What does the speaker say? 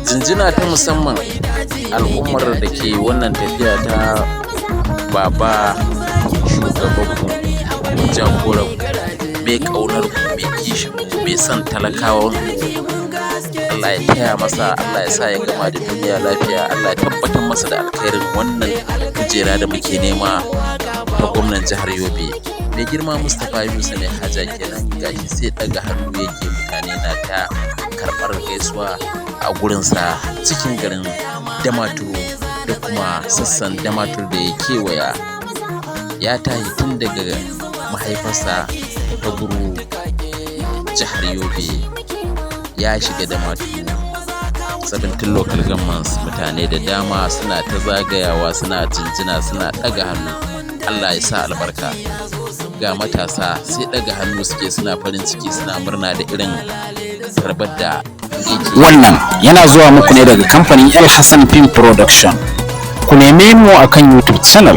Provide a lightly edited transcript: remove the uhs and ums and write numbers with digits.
Jinjina ta musamman al'ummar da ke wannan tafiya ta baba shugabanmu, jagoran mai ƙaunar ku, mai kishin ku, mai son talakawan. Allah ya taya masa, Allah ya sa ya gama da duniya lafiya, Allah ya tabbatar masa da alkhairin wannan kujera da muke nema ta gwamnan jihar Yobe. Mai girma Mustapha Yunusa mai haja kenan gashi sai daga hannu yake, mutane na ta karɓar gaisuwa a gurinsa cikin garin Damaturu da kuma sassan Damaturu da ya kewaya. Ya tashi tun daga mahaifarsa ta guru jihar Yobe ya shiga Damaturu 17 local governments. Mutane da dama suna ta zagayawa, suna jinjina, suna ɗaga hannu. Allah ya sa albarka. Ga matasa sai ɗaga hannu suke, suna farin ciki, suna murna da irin tarbar da yake. Wannan yana zuwa muku ne daga kamfanin El Hassan Film Production. Ku neme mu akan YouTube channel